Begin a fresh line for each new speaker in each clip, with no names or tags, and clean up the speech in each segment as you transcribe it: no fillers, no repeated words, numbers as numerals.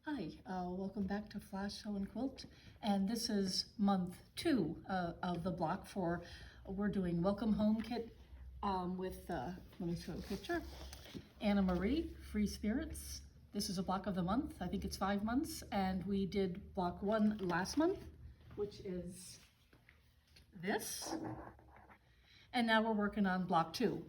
Hi, welcome back to Flash Sew and Quilt, and this is month 2 of the block for, we're doing Welcome Home Kit with, let me show a picture, Anna Marie, Free Spirits. This is a block of the month. I think it's 5 months, and we did block 1 last month, which is this, and now we're working on block 2.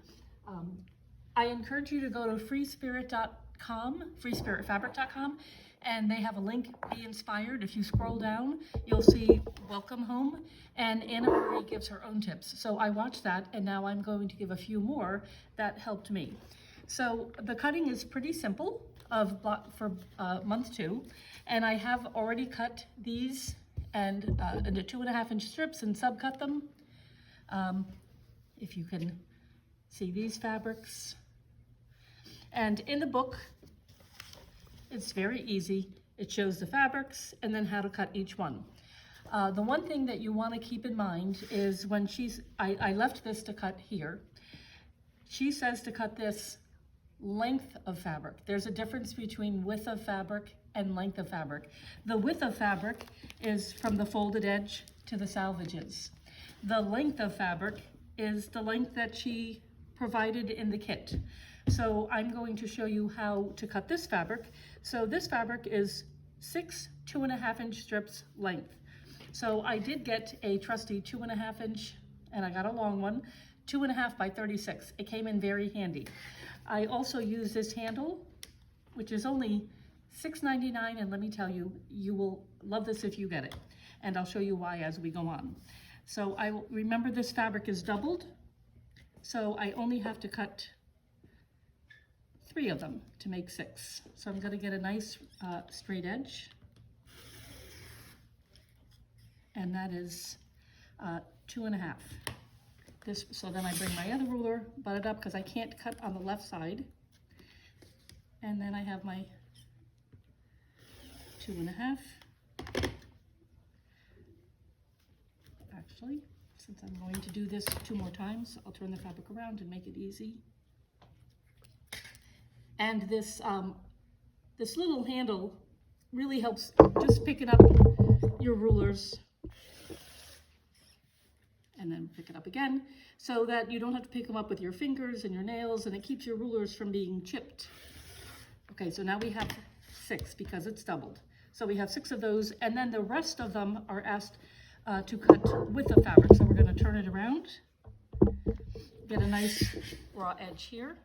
I encourage you to go to freespiritfabric.com, and they have a link, Be Inspired. If you scroll down, you'll see Welcome Home, and Anna Marie gives her own tips. So I watched that, and now I'm going to give a few more that helped me. So the cutting is pretty simple for month 2, and I have already cut these and into 2.5-inch strips and subcut them. If you can see these fabrics. And in the book, it's very easy. It shows the fabrics and then how to cut each one. The one thing that you want to keep in mind is when I left this to cut here. She says to cut this length of fabric. There's a difference between width of fabric and length of fabric. The width of fabric is from the folded edge to the salvages. The length of fabric is the length that she provided in the kit. So I'm going to show you how to cut this fabric. So this fabric is 6 2.5-inch strips length. So I did get a trusty 2.5-inch, and I got a long one, 2.5 by 36. It came in very handy. I also use this handle, which is only $6.99, and let me tell you, you will love this if you get it. And I'll show you why as we go on. So I remember this fabric is doubled, so I only have to cut 3 of them to make 6. So I'm going to get a nice straight edge, and that is 2.5. So then I bring my other ruler, butt it up because I can't cut on the left side, and then I have my 2.5. Actually, since I'm going to do this 2 more times, I'll turn the fabric around and make it easy. And this little handle really helps just picking up your rulers and then pick it up again so that you don't have to pick them up with your fingers and your nails, and it keeps your rulers from being chipped. Okay, so now we have 6 because it's doubled. So we have 6 of those, and then the rest of them are asked to cut with the fabric. So we're going to turn it around, get a nice raw edge here.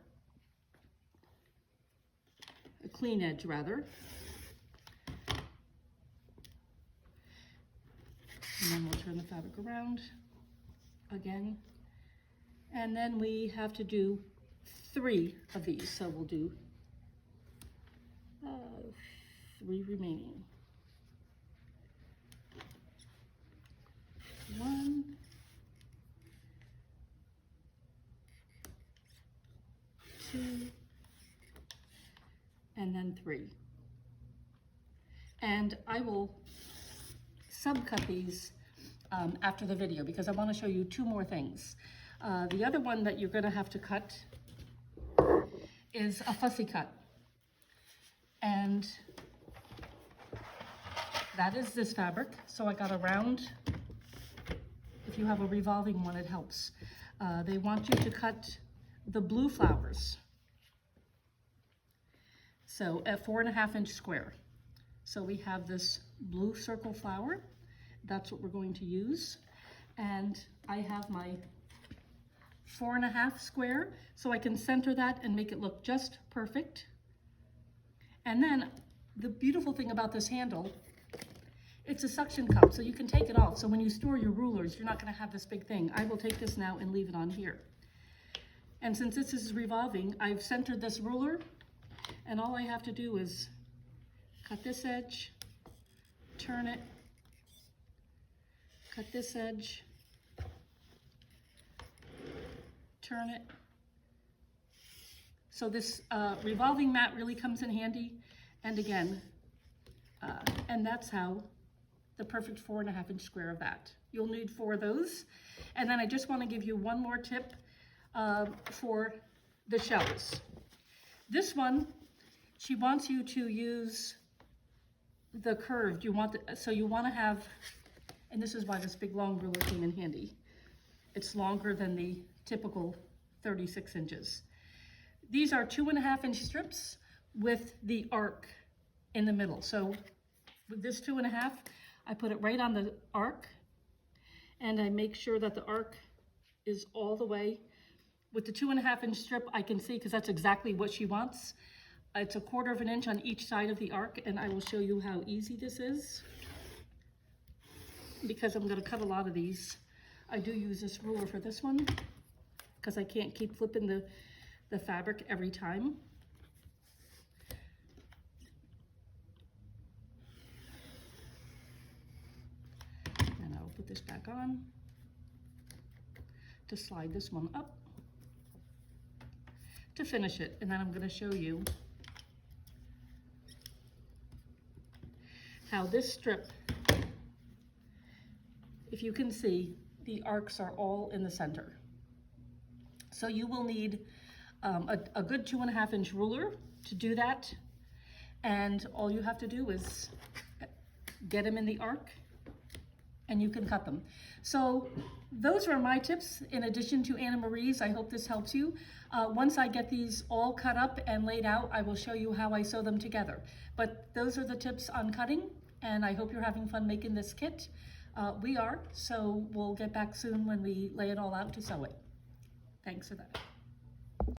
A clean edge rather. And then we'll turn the fabric around again. And then we have to do 3 of these. So we'll do 3 remaining. 1, 2, and then 3. And I will subcut these after the video because I want to show you 2 more things. The other one that you're going to have to cut is a fussy cut. And that is this fabric. So I got a round. If you have a revolving one, it helps. They want you to cut the blue flowers. So a 4.5-inch square. So we have this blue circle flower. That's what we're going to use. And I have my 4.5 square, so I can center that and make it look just perfect. And then the beautiful thing about this handle, it's a suction cup, so you can take it off. So when you store your rulers, you're not going to have this big thing. I will take this now and leave it on here. And since this is revolving, I've centered this ruler, and all I have to do is cut this edge, turn it, cut this edge, turn it. So this revolving mat really comes in handy. And again, and that's how the perfect 4.5-inch square of that. You'll need 4 of those. And then I just want to give you one more tip for the shells. This one, she wants you to use the curved, so you want to have, and this is why this big long ruler came in handy. It's longer than the typical 36 inches. These are 2.5-inch strips with the arc in the middle. So with this 2.5, I put it right on the arc, and I make sure that the arc is all the way. With the 2.5-inch strip, I can see, because that's exactly what she wants. It's 1/4 of an inch on each side of the arc, and I will show you how easy this is, because I'm going to cut a lot of these. I do use this ruler for this one, because I can't keep flipping the fabric every time. And I'll put this back on to slide this one up to finish it. And then I'm going to show you how this strip, if you can see, the arcs are all in the center. So you will need a good 2.5-inch ruler to do that. And all you have to do is get them in the arc and you can cut them. So those are my tips in addition to Anna Marie's. I hope this helps you. Once I get these all cut up and laid out, I will show you how I sew them together. But those are the tips on cutting, and I hope you're having fun making this kit. We are, so we'll get back soon when we lay it all out to sew it. Thanks for that.